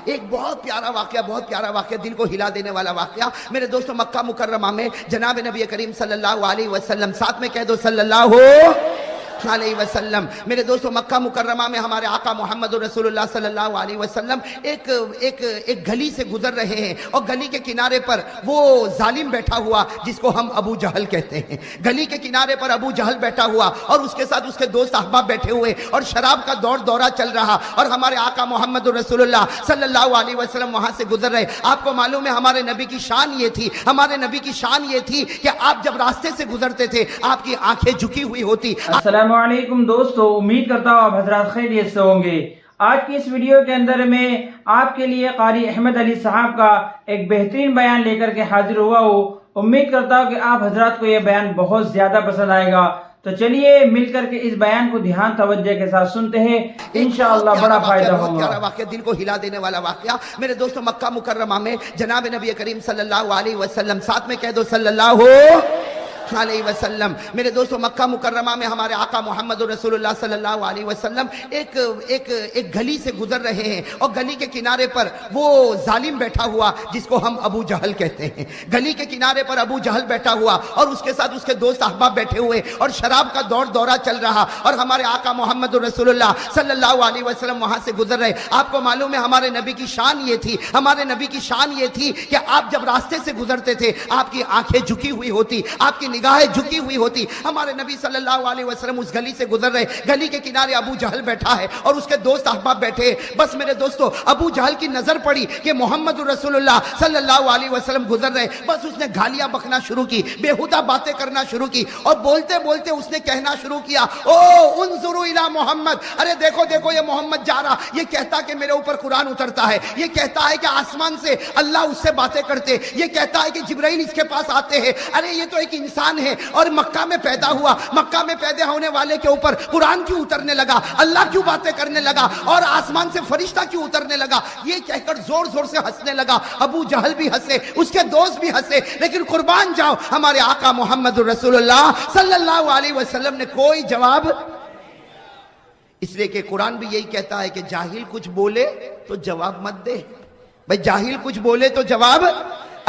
ایک بہت پیارا واقعہ دل کو ہلا دینے والا واقعہ میرے دوستوں، مکہ مکرمہ میں جناب نبی کریم صلی اللہ علیہ وسلم، ساتھ میں کہہ دو صلی اللہ علیہ وسلم۔ میرے دوستوں، مکہ مکرمہ میں ہمارے آقا محمد رسول اللہ صلی اللہ علیہ وسلم ایک گلی سے گزر رہے ہیں، اور گلی کے کنارے پر وہ ظالم بیٹھا ہوا جس کو ہم ابو جہل کہتے ہیں۔ گلی کے کنارے پر ابو جہل بیٹھا ہوا اور اس کے ساتھ اس کے دوست احباب بیٹھے ہوئے، اور شراب کا دورہ چل رہا، اور ہمارے آقا محمد رسول اللہ صلی اللہ علیہ وسلم وہاں سے گزر رہے۔ آپ کو معلوم ہے ہمارے نبی کی شان یہ تھی کہ آپ جب راستے سے گزرتے تھے آپ کی آنکھیں جھکی ہوئی ہوتی۔ السلام علیکم دوستو، امید کرتا ہوں آپ حضرات خیریت سے ہوں گے۔ آج کی اس ویڈیو کے اندر میں آپ کے لیے قاری احمد علی صاحب کا ایک بہترین بیان لے کر کے حاضر ہوا ہوں۔ امید کرتا ہوں کہ آپ حضرات کو یہ بیان بہت زیادہ پسند آئے گا، تو چلیے مل کر کے اس بیان کو دھیان توجہ کے ساتھ سنتے ہیں، انشاءاللہ بڑا فائدہ ہوگا۔ پیارا واقعہ، دل کو ہلا دینے والا واقعہ میرے دوستوں، مکہ مکرمہ میں جناب نبی کریم صلی اللہ علیہ وسلم، ساتھ میں کہہ دو صلی اللہ علیہ وسلم۔ میرے دوستوں، مکہ مکرمہ میں ہمارے آقا محمد رسول اللہ صلی اللہ علیہ وسلم ایک گلی سے گزر رہے ہیں، اور گلی کے کنارے پر وہ ظالم بیٹھا ہوا جس کو ہم ابو جہل کہتے ہیں۔ گلی کے کنارے پر ابو جہل بیٹھا ہوا اور اس کے ساتھ اس کے دوست احباب بیٹھے ہوئے، اور شراب کا دورہ چل رہا، اور ہمارے آقا محمد رسول اللہ صلی اللہ علیہ وسلم وہاں سے گزر رہے۔ آپ کو معلوم ہے ہمارے نبی کی شان یہ تھی کہ آپ جب راستے سے گزرتے تھے آپ کی آنکھیں جھکی ہوئی ہوتی، آپ کی نگاہیں جھکی ہوئی ہوتی۔ ہمارے نبی صلی اللہ علیہ وسلم اس گلی سے گزر رہے، گلی کے کنارے ابو جہل بیٹھا ہے اور اس کے دوست احباب بیٹھے ہیں۔ بس میرے دوستو، ابو جہل کی نظر پڑی کہ محمد رسول اللہ صلی اللہ علیہ وسلم گزر رہے، بس اس نے گالیاں بکنا شروع کی، بےہودہ باتیں کرنا شروع کی، اور بولتے بولتے اس نے کہنا شروع کیا، او انظروا الی محمد، ارے دیکھو یہ محمد جا رہا، یہ کہتا کہ میرے اوپر قرآن اترتا ہے، یہ کہتا ہے کہ آسمان سے اللہ اس سے باتیں کرتے، یہ کہتا ہے کہ جبرائیل اس کے پاس آتے ہیں، ارے یہ تو ایک انسان ہے اور مکہ میں پیدا ہوا، مکہ میں پیدا ہونے والے کے اوپر قرآن کیوں اترنے لگا، اللہ کیوں باتیں کرنے لگا، اور آسمان سے فرشتہ کیوں اترنے لگا۔ یہ کہہ کر زور زور سے ہنسنے لگا۔ ابو جہل بھی ہنسے، اس کے دوست بھی ہنسے، لیکن قربان جاؤ ہمارے آقا محمد رسول اللہ صلی اللہ علیہ وسلم نے کوئی جواب، اس لیے کہ قرآن بھی یہی کہتا ہے کہ جاہل کچھ بولے تو جواب مت دے، بھئی جاہل کچھ بولے تو جواب۔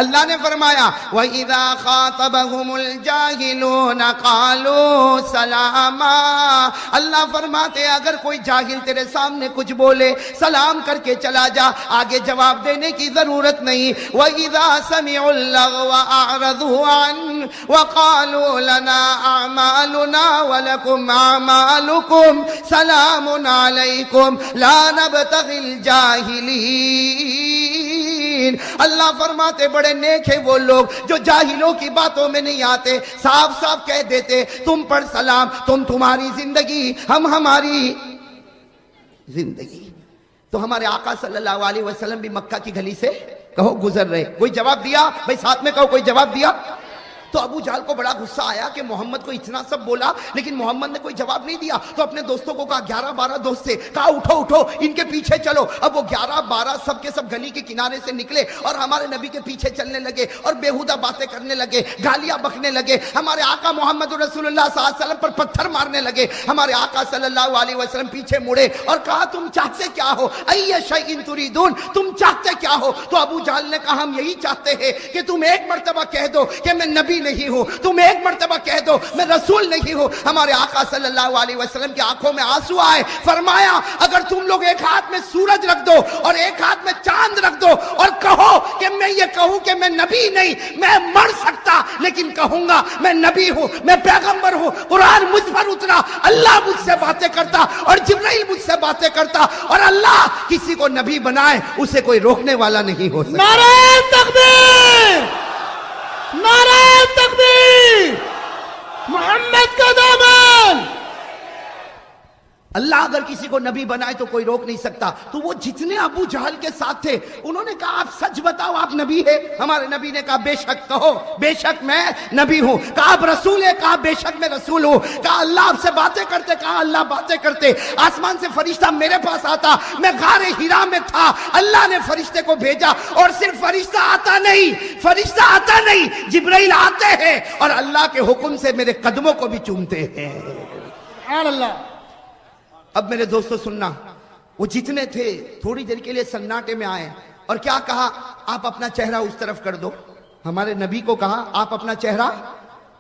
اللہ نے فرمایا وَإِذَا خَاطَبَهُمُ الْجَاهِلُونَ قَالُوا سَلَامًا، اللہ فرماتے اگر کوئی جاہل تیرے سامنے کچھ بولے سلام کر کے چلا جا، آگے جواب دینے کی ضرورت نہیں۔ وَإِذَا سَمِعُوا اللَّغْوَ أَعْرَضُوا عَنْهُ وَقَالُوا لَنَا أَعْمَالُنَا وَلَكُمْ أَعْمَالُكُمْ سَلَامٌ عَلَيْكُمْ لَا نَبْتَغِي الْجَاهِلِينَ۔ اللہ فرماتے بڑے نیک ہیں وہ لوگ جو جاہلوں کی باتوں میں نہیں آتے، صاف صاف کہہ دیتے تم پر سلام، تمہاری زندگی ہم ہماری زندگی۔ تو ہمارے آقا صلی اللہ علیہ وسلم بھی مکہ کی گلی سے کہو گزر رہے، کوئی جواب دیا؟ بھئی ساتھ میں کہو کوئی جواب دیا؟ تو ابو جہل کو بڑا غصہ آیا کہ محمد کو اتنا سب بولا لیکن محمد نے کوئی جواب نہیں دیا، تو اپنے دوستوں کو کہا، 11-12 دوست سے کہا اٹھو ان کے پیچھے چلو۔ اب وہ 11-12 سب کے سب گلی کے کنارے سے نکلے اور ہمارے نبی کے پیچھے چلنے لگے اور بےہودہ باتیں کرنے لگے، گالیاں بکنے لگے، ہمارے آقا محمد رسول اللہ صلی اللہ علیہ وسلم پر پتھر مارنے لگے۔ ہمارے آقا صلی اللہ علیہ وسلم پیچھے مڑے اور کہا تم چاہتے کیا ہو، ای شیء تریدون، تم چاہتے کیا ہو؟ تو ابو جہل نے کہا ہم یہی چاہتے ہیں کہ تم ایک مرتبہ کہہ دو کہ میں نبی نہیں ہوں، تم ایک مرتبہ کہہ دو میں رسول نہیں ہوں۔ ہمارے آقا صلی اللہ علیہ وسلم کی آنکھوں میں آنسو آئے، فرمایا اگر تم لوگ ایک ہاتھ میں سورج رکھ دو اور ایک ہاتھ میں چاند رکھ دو اور کہو کہ میں یہ کہوں کہ میں نبی نہیں، میں مر سکتا لیکن کہوں گا میں نبی ہوں، میں پیغمبر ہوں، قرآن مجھ پر اترا، اللہ مجھ سے باتیں کرتا اور جبرائیل مجھ سے باتیں کرتا، اور اللہ کسی کو نبی بنائے اسے کوئی روکنے والا نہیں ہو سکتا۔ نعرہ تکبیر، نعرہ تکبیر، محمد کا دامن۔ اللہ اگر کسی کو نبی بنائے تو کوئی روک نہیں سکتا۔ تو وہ جتنے ابو جہل کے ساتھ تھے انہوں نے کہا آپ سچ بتاؤ آپ نبی ہے؟ ہمارے نبی نے کہا بے شک کہو، بے شک میں نبی ہوں۔ کہا آپ رسول ہے؟ کہا بے شک میں رسول ہوں۔ کہا اللہ آپ سے باتیں کرتے؟ کہا اللہ باتیں کرتے۔ آسمان سے فرشتہ میرے پاس آتا، میں غار حرا میں تھا، اللہ نے فرشتے کو بھیجا، اور صرف فرشتہ آتا نہیں جبرائیل آتے ہیں اور اللہ کے حکم سے میرے قدموں کو بھی چومتے ہیں۔ سبحان اللہ۔ اب میرے دوستو سننا، وہ جتنے تھے تھوڑی دیر کے لیے سناٹے میں آئے اور کیا کہا, آپ اپنا چہرہ اس طرف کر دو. ہمارے نبی کو کہا آپ اپنا چہرہ,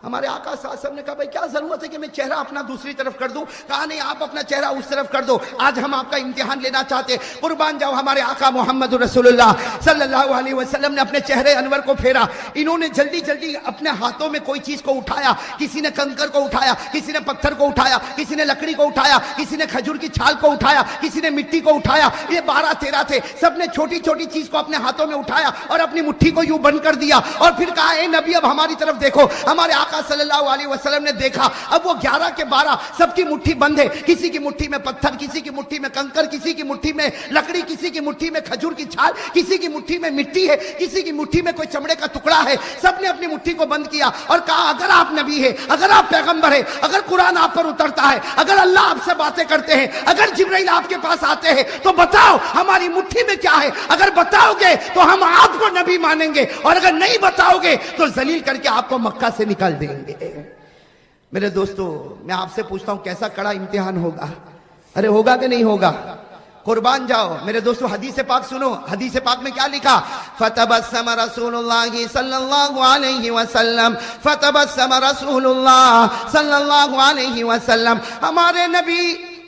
ہمارے آقا صلی اللہ علیہ وسلم نے کہا بھائی کیا ضرورت ہے کہ میں چہرہ اپنا دوسری طرف کر دوں؟ کہا نہیں, آپ اپنا چہرہ اس طرف کر دو, آج ہم آپ کا امتحان لینا چاہتے. قربان جاؤ, ہمارے آقا محمد رسول اللہ صلی اللہ علیہ وسلم نے اپنے چہرے انور کو پھیرا. انہوں نے جلدی جلدی اپنے ہاتھوں میں کوئی چیز کو اٹھایا, کسی نے کنکر کو اٹھایا, کسی نے پتھر کو اٹھایا, کسی نے لکڑی کو اٹھایا, کسی نے کھجور کی چھال کو اٹھایا, کسی نے مٹی کو اٹھایا. یہ 12-13 تھے, سب نے چھوٹی چھوٹی چیز کو اپنے ہاتھوں میں اٹھایا اور اپنی مٹھی کو یوں بند کر دیا اور پھر کہا اے نبی اب ہماری طرف دیکھو. ہمارے آقا صلی اللہ علیہ وسلم نے دیکھا, اب وہ 11 کے 12 سب کی مٹھی بند ہے. کسی کی مٹھی میں پتھر, کسی کی مٹھی میں کنکر, کسی کی مٹھی میں لکڑی, کسی کی مٹھی میں کھجور کی چھال, کسی کی مٹھی میں مٹی ہے, کسی کی مٹھی میں کوئی چمڑے کا ٹکڑا ہے. سب نے اپنی مٹھی کو بند کیا اور کہا اگر آپ نبی ہے, اگر آپ پیغمبر ہے, اگر قرآن آپ پر اترتا ہے, اگر اللہ آپ سے باتیں کرتے ہیں, اگر جبرائیل آپ کے پاس آتے ہیں تو بتاؤ ہماری مٹھی میں کیا ہے. اگر بتاؤ گے تو ہم آپ کو نبی مانیں گے اور اگر نہیں بتاؤ گے تو ذلیل کر کے آپ کو مکہ سے نکال دیں گے. میرے دوستو, میں آپ سے پوچھتا ہوں کیسا کڑا امتحان ہوگا؟ ارے ہوگا کہ نہیں ہوگا؟ قربان جاؤ میرے دوستو, حدیث پاک سنو. حدیث پاک میں کیا لکھا؟ فتبسم رسول اللہ صلی اللہ علیہ وسلم, فتبسم رسول اللہ صلی اللہ علیہ وسلم. ہمارے نبی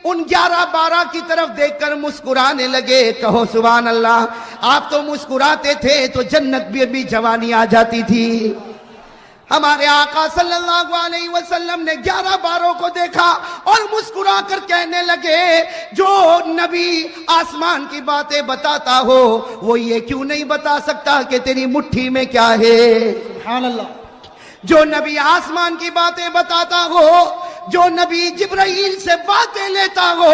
ان 11-12 کی طرف دیکھ کر مسکرانے لگے. کہو سبحان اللہ. آپ تو مسکراتے تھے تو جنت بھی جوانی آ جاتی تھی. ہمارے آقا صلی اللہ علیہ وسلم نے 11-12 کو دیکھا اور مسکرا کر کہنے لگے جو نبی آسمان کی باتیں بتاتا ہو وہ یہ کیوں نہیں بتا سکتا کہ تیری مٹھی میں کیا ہے؟ سبحان اللہ. جو نبی آسمان کی باتیں بتاتا ہو, جو نبی جبرائیل سے باتیں لیتا ہو,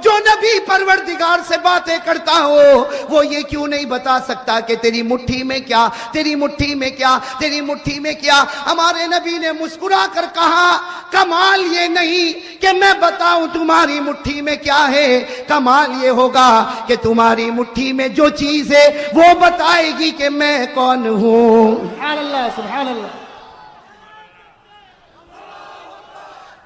جو نبی پروردگار سے باتیں کرتا ہو, وہ یہ کیوں نہیں بتا سکتا کہ تیری مٹھی میں کیا, تیری مٹھی میں کیا, تیری مٹھی میں کیا؟ ہمارے نبی نے مسکرا کر کہا کمال یہ نہیں کہ میں بتاؤں تمہاری مٹھی میں کیا ہے, کمال یہ ہوگا کہ تمہاری مٹھی میں جو چیز ہے وہ بتائے گی کہ میں کون ہوں. سبحان اللہ, سبحان اللہ.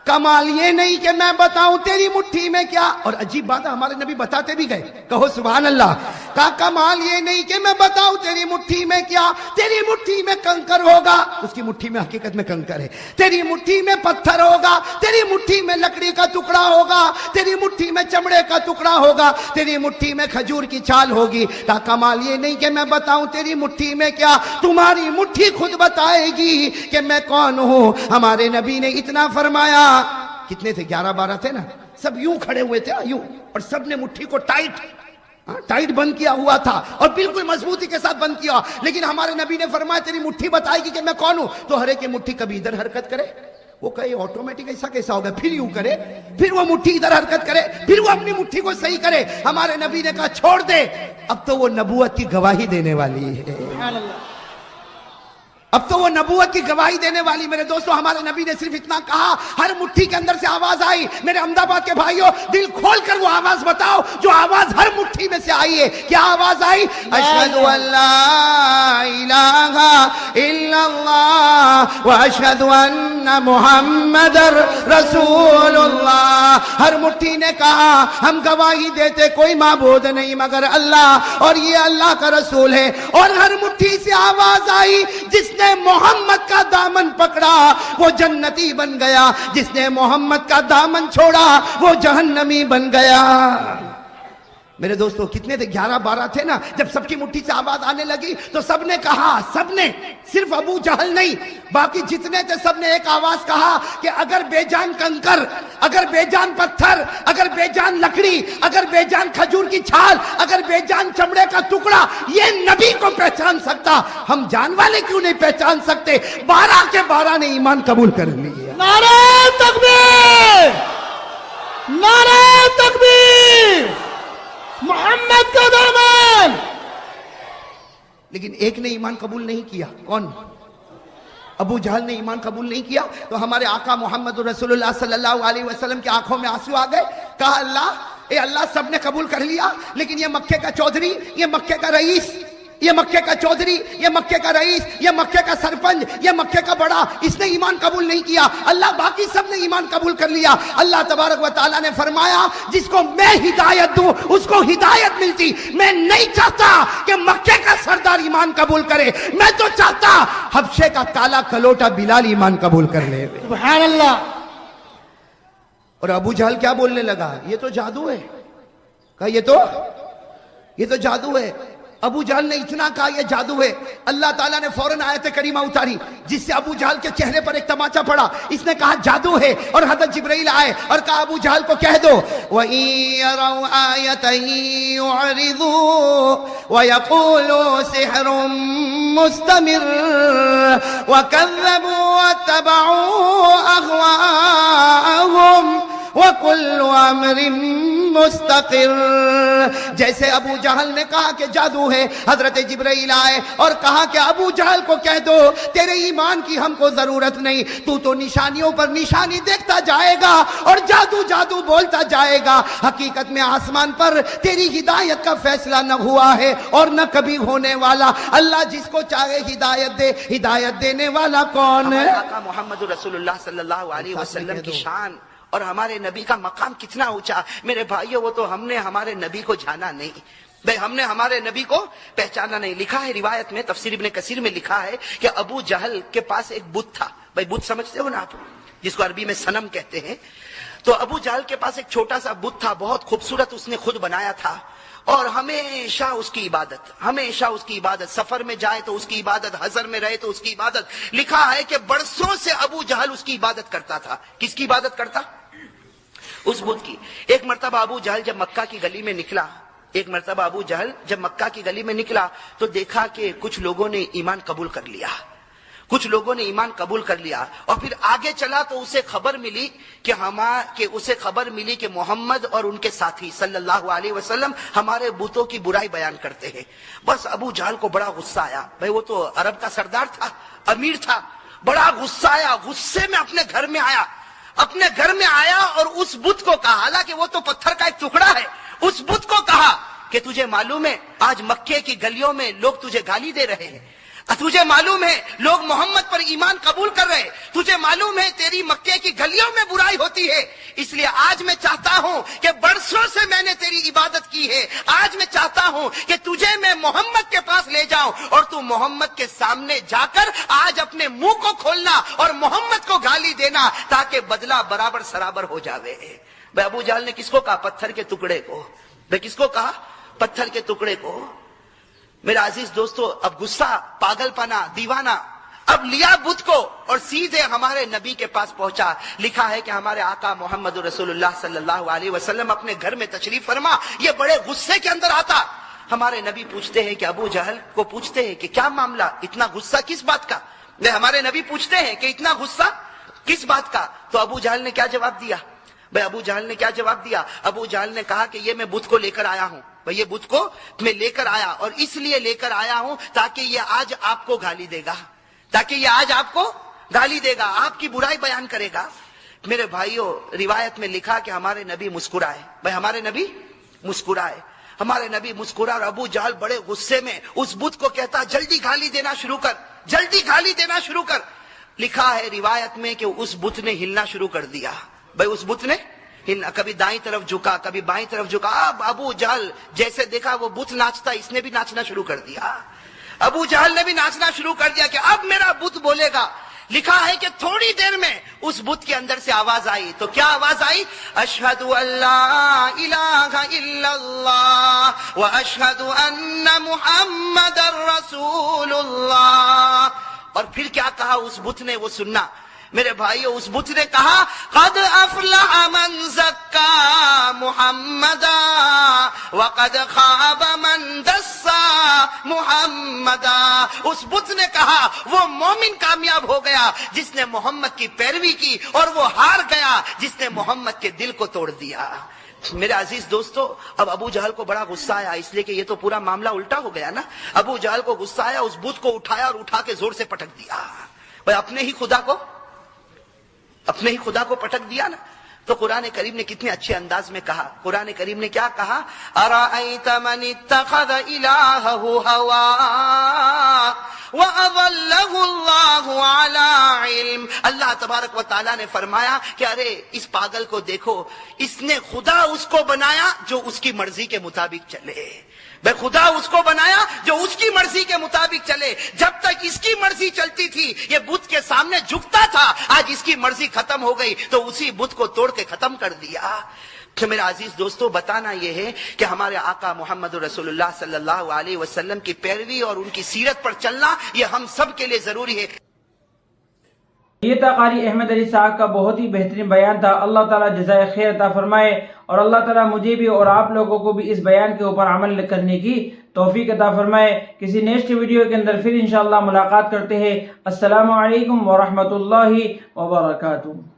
کمال یہ نہیں کہ میں بتاؤں تیری مٹھی میں کیا. اور عجیب بات ہے, ہمارے نبی بتاتے بھی گئے. کہو سبحان اللہ. کہا کمال یہ نہیں کہ میں بتاؤں تیری مٹھی میں کیا, تیری مٹھی میں کنکر ہوگا, اس کی مٹھی میں حقیقت میں کنکر ہے. تیری مٹھی میں پتھر ہوگا, تیری مٹھی میں لکڑی کا ٹکڑا ہوگا, تیری مٹھی میں چمڑے کا ٹکڑا ہوگا, تیری مٹھی میں کھجور کی چھال ہوگی. کہا کمال یہ نہیں کہ میں بتاؤں تیری مٹھی میں کیا, تمہاری مٹھی خود بتائے گی کہ میں کون ہوں. ہمارے نبی نے اتنا فرمایا. کتنے تھے؟ 11-12 تھے نا. سب یوں کھڑے ہوئے تھے یوں, اور سب نے مٹھی کو ٹائٹ بند کیا ہوا تھا اور بالکل مضبوطی کے ساتھ بند کیا. لیکن ہمارے نبی نے فرمایا تیری مٹھی بتائے گی کہ میں کون ہوں. تو ہر ایک کی مٹھی کبھی ادھر حرکت کرے, وہ کہے آٹومیٹک ایسا کیسا ہوگا, پھر یوں کرے, پھر وہ مٹھی ادھر حرکت کرے, پھر وہ اپنی مٹھی کو صحیح کرے. ہمارے نبی نے کہا چھوڑ دے, اب تو وہ نبوت کی گواہی دینے والی ہے. سبحان اللہ. اب تو وہ نبوت کی گواہی دینے والی. میرے دوستو, ہمارے نبی نے صرف اتنا کہا, ہر مٹھی کے اندر سے آواز آئی. میرے احمد آباد کے بھائیوں, دل کھول کر وہ آواز بتاؤ جو آواز ہر مٹھی میں سے آئی ہے. کیا آواز آئی؟ اشہد ان لا الہ الا اللہ واشہد ان محمد رسول اللہ. ہر مٹھی نے کہا ہم گواہی دیتے کوئی معبود نہیں مگر اللہ, اور یہ اللہ کا رسول ہے. اور ہر مٹھی سے آواز آئی, جس نے محمد کا دامن پکڑا وہ جنتی بن گیا, جس نے محمد کا دامن چھوڑا وہ جہنمی بن گیا. میرے دوستو کتنے تھے؟ 11-12 تھے نا. جب سب کی مٹھی سے آواز آنے لگی تو سب نے کہا, سب نے, صرف ابو جہل نہیں, باقی جتنے تھے سب نے ایک آواز کہا کہ اگر بے جان کنکر, اگر بے جان پتھر, اگر بے جان لکڑی, اگر بے جان کھجور کی چھال, اگر بے جان چمڑے کا ٹکڑا یہ نبی کو پہچان سکتا, ہم جان والے کیوں نہیں پہچان سکتے؟ 12 کے 12 نے ایمان قبول کر لیا. نعرہ تکبیر, نعرہ تکبیر, محمد کا دامن. لیکن ایک نے ایمان قبول نہیں کیا. کون؟ ابو جہل نے ایمان قبول نہیں کیا. تو ہمارے آقا محمد رسول اللہ صلی اللہ علیہ وسلم کی آنکھوں میں آنسو آ گئے. کہا اللہ, اے اللہ, سب نے قبول کر لیا لیکن یہ مکے کا چودھری, یہ مکے کا رئیس, یہ مکے کا چودھری، یہ مکے کا رئیس، یہ مکے کا سرپنچ، یہ مکے کا بڑا، اس نے ایمان قبول نہیں کیا، اللہ باقی سب نے ایمان قبول کر لیا۔ اللہ تبارک و تعالیٰ نے فرمایا جس کو میں ہدایت دوں اس کو ہدایت ملتی۔ میں نہیں چاہتا کہ مکے کا سردار ایمان قبول کرے، میں تو چاہتا حبشے کا کالا کلوٹا بلال ایمان قبول کر لے۔ سبحان اللہ۔ اور ابو جہل کیا بولنے لگا؟ یہ تو جادو ہے۔ کہا یہ تو جادو ہے۔ ابو جہل نے اتنا کہا یہ جادو ہے، اللہ تعالیٰ نے فوراً آیت کریمہ اتاری جس سے ابو جہل کے چہرے پر ایک تماچا پڑا۔ اس نے کہا جادو ہے، اور حضرت جبرائیل آئے اور کہا ابو جہل کو کہہ دو وَإِن يَرَوْا آيَةً يُعْرِضُوا وَيَقُولُوا سِحْرٌ مُسْتَمِرٌ وَكَذَّبُوا وَاتَّبَعُوا أَهْوَاءَهُمْ وَكُلُّ أَمْرٍ مستقر۔ جیسے ابو جہل نے کہا کہ جادو ہے، حضرت جبرائیل آئے اور کہا کہ ابو جہل کو کہہ دو تیرے ایمان کی ہم کو ضرورت نہیں، تو نشانیوں پر نشانی دیکھتا جائے گا اور جادو جادو بولتا جائے گا، حقیقت میں آسمان پر تیری ہدایت کا فیصلہ نہ ہوا ہے اور نہ کبھی ہونے والا۔ اللہ جس کو چاہے ہدایت دے، ہدایت دینے والا کون ہے؟ آقا محمد رسول اللہ صلی اللہ علیہ وسلم کی شان اور ہمارے نبی کا مقام کتنا اونچا۔ میرے بھائیو وہ تو ہم نے ہمارے نبی کو جانا نہیں، بھئی ہم نے ہمارے نبی کو پہچانا نہیں۔ لکھا ہے روایت میں، تفسیر ابن کثیر میں لکھا ہے کہ ابو جہل کے پاس ایک بت تھا۔ بھئی بت سمجھتے ہو نا آپ، جس کو عربی میں صنم کہتے ہیں۔ تو ابو جہل کے پاس ایک چھوٹا سا بت تھا، بہت خوبصورت، اس نے خود بنایا تھا، اور ہمیشہ اس کی عبادت، سفر میں جائے تو اس کی عبادت، حضر میں رہے تو اس کی عبادت۔ لکھا ہے کہ برسوں سے ابو جہل اس کی عبادت کرتا تھا۔ کس کی عبادت کرتا؟ اس بت کی۔ ایک مرتبہ ابو جہل جب مکہ کی گلی میں نکلا تو دیکھا کہ کچھ لوگوں نے ایمان قبول کر لیا، اور پھر آگے چلا تو اسے خبر ملی کہ محمد اور ان کے ساتھی صلی اللہ علیہ وسلم ہمارے بتوں کی برائی بیان کرتے ہیں۔ بس ابو جہل کو بڑا غصہ آیا، بھئی وہ تو عرب کا سردار تھا، امیر تھا، بڑا غصہ آیا، غصے میں اپنے گھر میں آیا اور اس بت کو کہا، حالانکہ وہ تو پتھر کا ایک ٹکڑا ہے، اس بت کو کہا کہ تجھے معلوم ہے آج مکے کی گلیوں میں لوگ تجھے گالی دے رہے ہیں، تجھے معلوم ہے لوگ محمد پر ایمان قبول کر رہے، تجھے معلوم ہے تیری مکے کی گلیوں میں برائی ہوتی ہے، اس لیے آج میں چاہتا ہوں کہ برسوں سے میں نے تیری عبادت کی ہے، آج میں چاہتا ہوں کہ تجھے میں محمد کے پاس لے جاؤں اور تو محمد کے سامنے جا کر آج اپنے منہ کو کھولنا اور محمد کو گالی دینا تاکہ بدلہ برابر سرابر ہو جاوے۔ بھئی ابو جہل نے کس کو کہا؟ پتھر کے ٹکڑے کو۔ بھئی کس کو کہا؟ پتھر کے ٹکڑے کو۔ میرا عزیز دوستو، اب غصہ، پاگل پنا، دیوانہ اب لیا بت کو اور سیدھے ہمارے نبی کے پاس پہنچا۔ لکھا ہے کہ ہمارے آقا محمد رسول اللہ صلی اللہ علیہ وسلم اپنے گھر میں تشریف فرما، یہ بڑے غصے کے اندر آتا۔ ہمارے نبی پوچھتے ہیں کہ ابو جہل کو پوچھتے ہیں کہ کیا معاملہ، اتنا غصہ کس بات کا؟ ہمارے نبی پوچھتے ہیں کہ اتنا غصہ کس بات کا؟ تو ابو جہل نے کیا جواب دیا؟ ابو جہل نے کہا کہ یہ میں بت کو لے کر آیا ہوں، یہ بت کو میں لے کر آیا اور اس لیے لے کر آیا ہوں تاکہ یہ آج آپ کو گالی دے گا، آپ کی برائی بیان کرے گا۔ میرے بھائیوں، روایت میں لکھا کہ ہمارے نبی مسکرائے، ہمارے نبی مسکرا اور ابو جہل بڑے غصے میں اس بت کو کہتا جلدی گالی دینا شروع کر۔ لکھا ہے روایت میں کہ اس بت نے ہلنا شروع کر دیا۔ اس بت نے کبھی دائیں طرف جھکا، کبھی بائیں طرف جھکا۔ اب ابو جہل جیسے دیکھا وہ بت ناچتا، اس نے بھی ناچنا شروع کر دیا۔ ابو جہل نے بھی ناچنا شروع کر دیا کہ اب میرا بت بولے گا۔ لکھا ہے کہ تھوڑی دیر میں اس بت کے اندر سے آواز آئی، تو کیا آواز آئی؟ اشہد ان لا الہ الا اللہ واشہد ان محمد رسول اللہ۔ اور پھر کیا کہا اس بت نے، وہ سننا میرے بھائیو۔ اس بت نے کہا قد افلح من زکا محمدا وقد خاب من دسا محمدا۔ اس بت نے کہا وہ مومن کامیاب ہو گیا جس نے محمد کی پیروی کی، اور وہ ہار گیا جس نے محمد کے دل کو توڑ دیا۔ میرے عزیز دوستو، اب ابو جہل کو بڑا غصہ آیا، اس لیے کہ یہ تو پورا معاملہ الٹا ہو گیا نا۔ ابو جہل کو غصہ آیا، اس بت کو اٹھایا اور اٹھا کے زور سے پٹک دیا۔ بھئی اپنے ہی خدا کو پٹک دیا نا۔ تو قرآن کریم نے کتنے اچھے انداز میں کہا. قرآن کریم نے کیا کہا؟ ارأیت من اتخذ الہہ ہوا وَأَضَلَّهُ اللَّهُ عَلَىٰ عِلْمٍ. اللہ تبارک و تعالیٰ نے فرمایا کہ ارے اس پاگل کو دیکھو، اس نے خدا اس کو بنایا جو اس کی مرضی کے مطابق چلے. بے خدا اس کو بنایا جو اس کی مرضی کے مطابق چلے. جب تک اس کی مرضی چلتی تھی یہ بت کے سامنے جھکتا تھا، آج اس کی مرضی ختم ہو گئی تو اسی بت کو توڑ کے ختم کر دیا. کہ میرا عزیز دوستو، بتانا یہ ہے کہ ہمارے آقا محمد رسول اللہ صلی اللہ علیہ وسلم کی پیروی اور ان کی سیرت پر چلنا یہ ہم سب کے لیے ضروری ہے. یہ تھا قاری احمد علی صاحب کا بہت ہی بہترین بیان تھا. اللہ تعالیٰ جزائے خیر عطا فرمائے اور اللہ تعالیٰ مجھے بھی اور آپ لوگوں کو بھی اس بیان کے اوپر عمل کرنے کی توفیق عطا فرمائے. کسی نیکسٹ ویڈیو کے اندر پھر انشاءاللہ ملاقات کرتے ہیں. السلام علیکم ورحمۃ اللہ وبرکاتہ.